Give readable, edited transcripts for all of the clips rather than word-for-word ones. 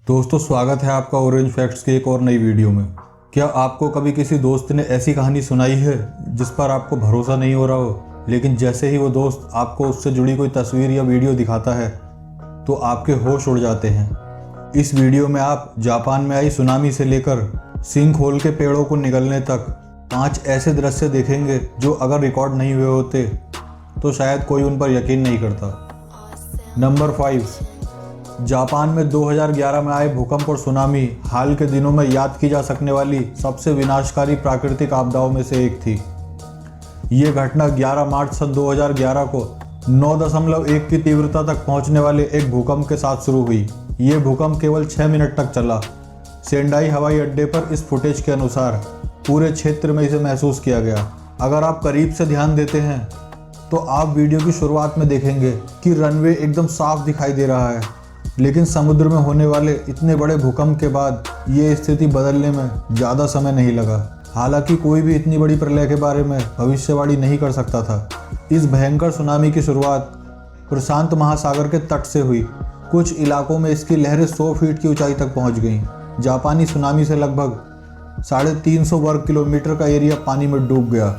दोस्तों, स्वागत है आपका ऑरेंज फैक्ट्स के एक और नई वीडियो में। क्या आपको कभी किसी दोस्त ने ऐसी कहानी सुनाई है जिस पर आपको भरोसा नहीं हो रहा हो, लेकिन जैसे ही वो दोस्त आपको उससे जुड़ी कोई तस्वीर या वीडियो दिखाता है तो आपके होश उड़ जाते हैं। इस वीडियो में आप जापान में आई सुनामी से लेकर सिंक होल के पेड़ों को निगलने तक 5 ऐसे दृश्य देखेंगे जो अगर रिकॉर्ड नहीं हुए होते तो शायद कोई उन पर यकीन नहीं करता। नंबर 5, जापान में 2011 में आए भूकंप और सुनामी हाल के दिनों में याद की जा सकने वाली सबसे विनाशकारी प्राकृतिक आपदाओं में से एक थी। ये घटना 11 मार्च सन 2011 को 9.1 की तीव्रता तक पहुंचने वाले एक भूकंप के साथ शुरू हुई। ये भूकंप केवल 6 मिनट तक चला। सेंडाई हवाई अड्डे पर इस फुटेज के अनुसार पूरे क्षेत्र में इसे महसूस किया गया। अगर आप करीब से ध्यान देते हैं तो आप वीडियो की शुरुआत में देखेंगे कि रनवे एकदम साफ दिखाई दे रहा है, लेकिन समुद्र में होने वाले इतने बड़े भूकंप के बाद ये स्थिति बदलने में ज़्यादा समय नहीं लगा। हालांकि कोई भी इतनी बड़ी प्रलय के बारे में भविष्यवाणी नहीं कर सकता था। इस भयंकर सुनामी की शुरुआत प्रशांत महासागर के तट से हुई। कुछ इलाकों में इसकी लहरें 100 फीट की ऊंचाई तक पहुंच गईं। जापानी सुनामी से लगभग 350 वर्ग किलोमीटर का एरिया पानी में डूब गया,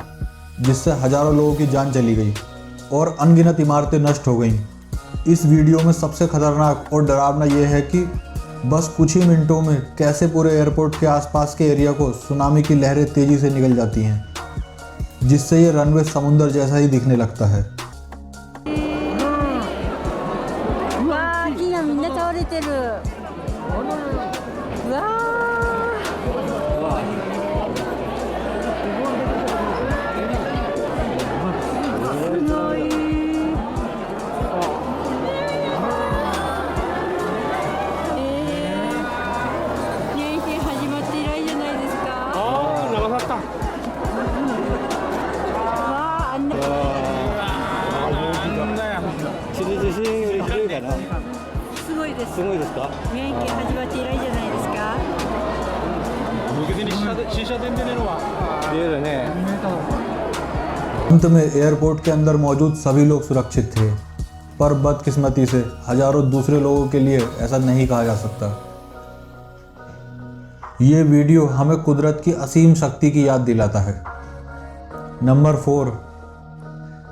जिससे हजारों लोगों की जान चली गई और अनगिनत इमारतें नष्ट हो गईं। इस वीडियो में सबसे खतरनाक और डरावना यह है कि बस कुछ ही मिनटों में कैसे पूरे एयरपोर्ट के आसपास के एरिया को सुनामी की लहरें तेजी से निगल जाती हैं, जिससे ये रनवे समुद्र जैसा ही दिखने लगता है। अंत में एयरपोर्ट के अंदर मौजूद सभी लोग सुरक्षित थे, पर बदकिस्मती से हजारों दूसरे लोगों के लिए ऐसा नहीं कहा जा सकता। ये वीडियो हमें कुदरत की असीम शक्ति की याद दिलाता है। नंबर 4,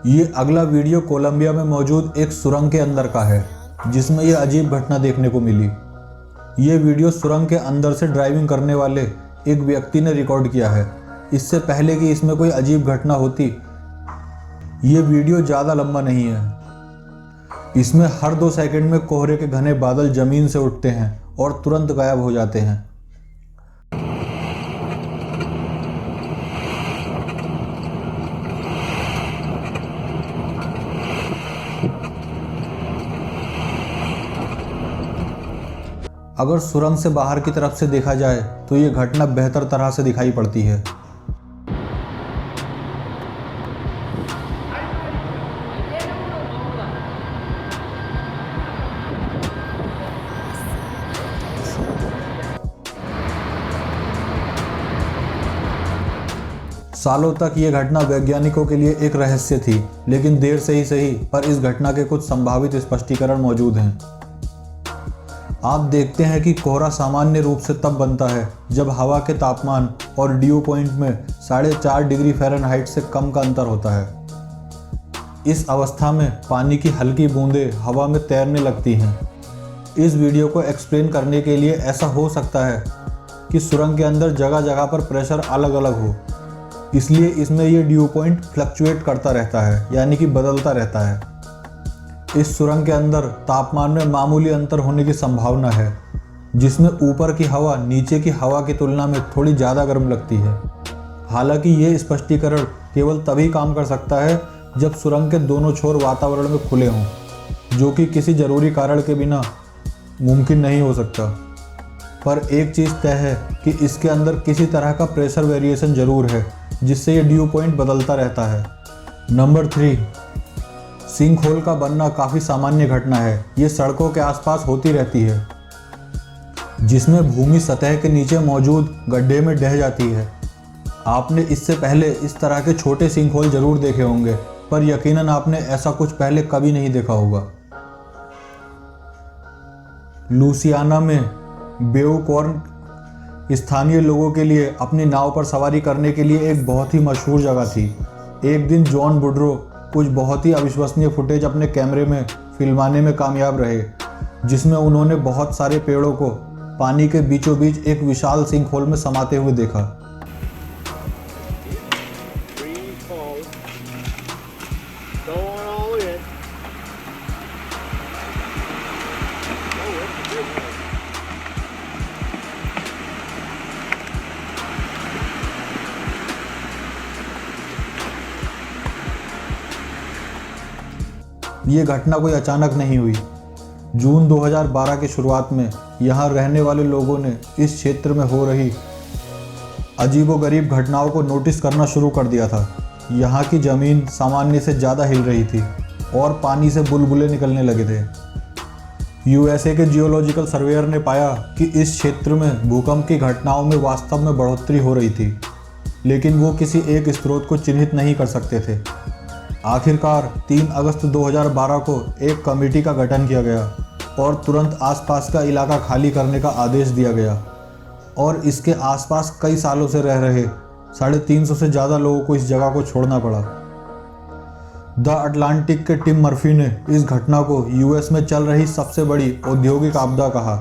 ये अगला वीडियो कोलंबिया में मौजूद एक सुरंग के अंदर का है, जिसमें यह अजीब घटना देखने को मिली। ये वीडियो सुरंग के अंदर से ड्राइविंग करने वाले एक व्यक्ति ने रिकॉर्ड किया है। इससे पहले कि इसमें कोई अजीब घटना होती, ये वीडियो ज़्यादा लंबा नहीं है। इसमें हर 2 सेकंड में कोहरे के घने बादल जमीन से उठते हैं और तुरंत गायब हो जाते हैं। अगर सुरंग से बाहर की तरफ से देखा जाए तो ये घटना बेहतर तरह से दिखाई पड़ती है। सालों तक ये घटना वैज्ञानिकों के लिए एक रहस्य थी, लेकिन देर से ही सही पर इस घटना के कुछ संभावित स्पष्टीकरण मौजूद हैं। आप देखते हैं कि कोहरा सामान्य रूप से तब बनता है जब हवा के तापमान और ड्यू पॉइंट में 4.5 डिग्री फ़ारेनहाइट से कम का अंतर होता है। इस अवस्था में पानी की हल्की बूंदें हवा में तैरने लगती हैं। इस वीडियो को एक्सप्लेन करने के लिए ऐसा हो सकता है कि सुरंग के अंदर जगह जगह पर प्रेशर अलग अलग हो, इसलिए इसमें ये ड्यू पॉइंट फ्लक्चुएट करता रहता है, यानी कि बदलता रहता है। इस सुरंग के अंदर तापमान में मामूली अंतर होने की संभावना है, जिसमें ऊपर की हवा नीचे की हवा की तुलना में थोड़ी ज़्यादा गर्म लगती है। हालांकि ये स्पष्टीकरण केवल तभी काम कर सकता है जब सुरंग के दोनों छोर वातावरण में खुले हों, जो कि किसी ज़रूरी कारण के बिना मुमकिन नहीं हो सकता। पर एक चीज़ तय है कि इसके अंदर किसी तरह का प्रेशर वेरिएशन ज़रूर है, जिससे ये ड्यू पॉइंट बदलता रहता है। नंबर 3, सिंक होल का बनना काफ़ी सामान्य घटना है। ये सड़कों के आसपास होती रहती है, जिसमें भूमि सतह के नीचे मौजूद गड्ढे में ढह जाती है। आपने इससे पहले इस तरह के छोटे सिंक होल जरूर देखे होंगे, पर यकीनन आपने ऐसा कुछ पहले कभी नहीं देखा होगा। लुसियाना में बेवकॉर्न स्थानीय लोगों के लिए अपनी नाव पर सवारी करने के लिए एक बहुत ही मशहूर जगह थी। एक दिन जॉन वुडरो कुछ बहुत ही अविश्वसनीय फुटेज अपने कैमरे में फिल्माने में कामयाब रहे, जिसमें उन्होंने बहुत सारे पेड़ों को पानी के बीचों बीच एक विशाल सिंक होल में समाते हुए देखा। ये घटना कोई अचानक नहीं हुई। जून 2012 की शुरुआत में यहाँ रहने वाले लोगों ने इस क्षेत्र में हो रही अजीबोगरीब घटनाओं को नोटिस करना शुरू कर दिया था। यहाँ की ज़मीन सामान्य से ज़्यादा हिल रही थी और पानी से बुलबुले निकलने लगे थे। यूएसए के जियोलॉजिकल सर्वेयर ने पाया कि इस क्षेत्र में भूकंप की घटनाओं में वास्तव में बढ़ोतरी हो रही थी, लेकिन वो किसी एक स्रोत को चिन्हित नहीं कर सकते थे। आखिरकार 3 अगस्त 2012 को एक कमेटी का गठन किया गया और तुरंत आसपास का इलाका खाली करने का आदेश दिया गया और इसके आसपास कई सालों से रह रहे 350 से ज़्यादा लोगों को इस जगह को छोड़ना पड़ा। द अटलांटिक के टिम मर्फी ने इस घटना को यूएस में चल रही सबसे बड़ी औद्योगिक आपदा कहा।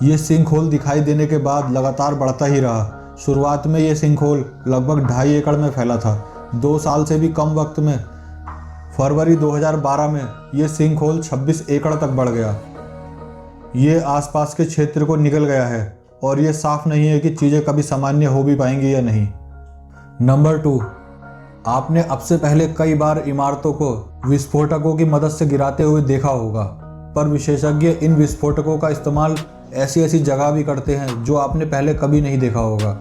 ये सिंक होल दिखाई देने के बाद लगातार बढ़ता ही रहा। शुरुआत में ये सिंक होल लगभग 2.5 एकड़ में फैला था। 2 साल से भी कम वक्त में फरवरी 2012 में ये सिंक होल 26 एकड़ तक बढ़ गया। ये आसपास के क्षेत्र को निकल गया है और ये साफ नहीं है कि चीज़ें कभी सामान्य हो भी पाएंगी या नहीं। नंबर 2, आपने अब से पहले कई बार इमारतों को विस्फोटकों की मदद से गिराते हुए देखा होगा, पर विशेषज्ञ इन विस्फोटकों का इस्तेमाल ऐसी जगह भी करते हैं जो आपने पहले कभी नहीं देखा होगा।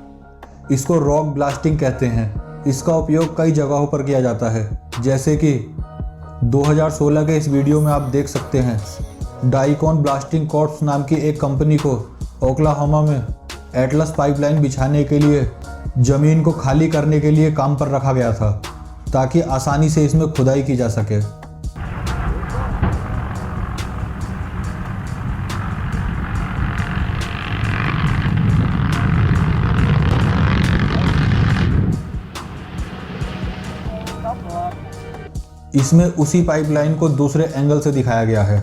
इसको रॉक ब्लास्टिंग कहते हैं। इसका उपयोग कई जगहों पर किया जाता है, जैसे कि 2016 के इस वीडियो में आप देख सकते हैं। डाइकॉन ब्लास्टिंग कॉर्प्स नाम की एक कंपनी को ओक्लाहोमा में एटलस पाइपलाइन बिछाने के लिए ज़मीन को खाली करने के लिए काम पर रखा गया था, ताकि आसानी से इसमें खुदाई की जा सके। इसमें उसी पाइपलाइन को दूसरे एंगल से दिखाया गया है।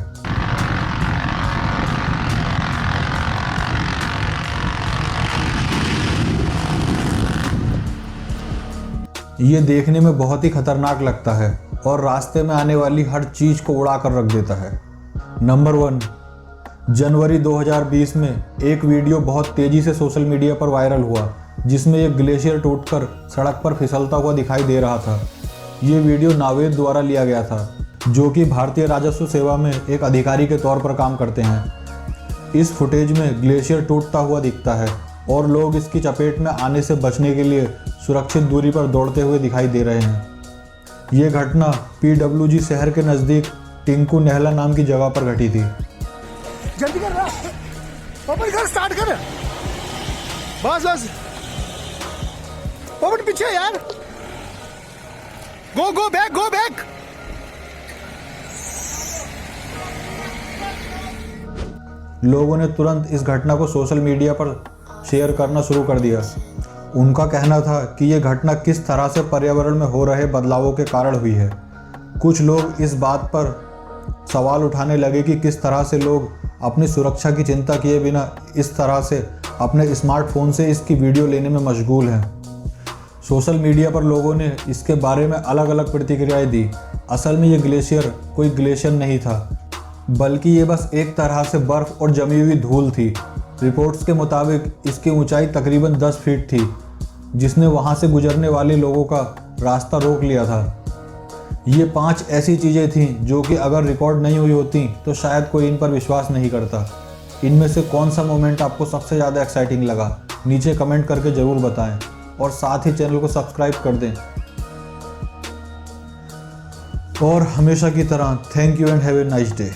ये देखने में बहुत ही खतरनाक लगता है और रास्ते में आने वाली हर चीज को उड़ा कर रख देता है। नंबर 1, जनवरी 2020 में एक वीडियो बहुत तेजी से सोशल मीडिया पर वायरल हुआ, जिसमें एक ग्लेशियर टूटकर सड़क पर फिसलता हुआ दिखाई दे रहा था। ये वीडियो नावेद द्वारा लिया गया था, जो कि भारतीय राजस्व सेवा में एक अधिकारी के तौर पर काम करते हैं। इस फुटेज में ग्लेशियर टूटता हुआ दिखता है और लोग इसकी चपेट में आने से बचने के लिए सुरक्षित दूरी पर दौड़ते हुए दिखाई दे रहे हैं। ये घटना PWG शहर के नज़दीक टिंकू नेहला नाम की जगह पर घटी थी। जल्दी कर रहा पापा, इधर स्टार्ट कर। बस पापा पीछे यार। Go back. लोगों ने तुरंत इस घटना को सोशल मीडिया पर शेयर करना शुरू कर दिया। उनका कहना था कि यह घटना किस तरह से पर्यावरण में हो रहे बदलावों के कारण हुई है। कुछ लोग इस बात पर सवाल उठाने लगे कि किस तरह से लोग अपनी सुरक्षा की चिंता किए बिना इस तरह से अपने स्मार्टफोन से इसकी वीडियो लेने में मशगूल हैं। सोशल मीडिया पर लोगों ने इसके बारे में अलग अलग प्रतिक्रियाएं दी। असल में ये ग्लेशियर कोई ग्लेशियर नहीं था, बल्कि ये बस एक तरह से बर्फ़ और जमी हुई धूल थी। रिपोर्ट्स के मुताबिक इसकी ऊंचाई तकरीबन 10 फीट थी, जिसने वहां से गुजरने वाले लोगों का रास्ता रोक लिया था। ये 5 ऐसी चीज़ें थीं जो कि अगर रिकॉर्ड नहीं हुई होती तो शायद कोई इन पर विश्वास नहीं करता। इनमें से कौन सा मोमेंट आपको सबसे ज़्यादा एक्साइटिंग लगा, नीचे कमेंट करके ज़रूर बताएं और साथ ही चैनल को सब्सक्राइब कर दें। और हमेशा की तरह thank you and have a nice day.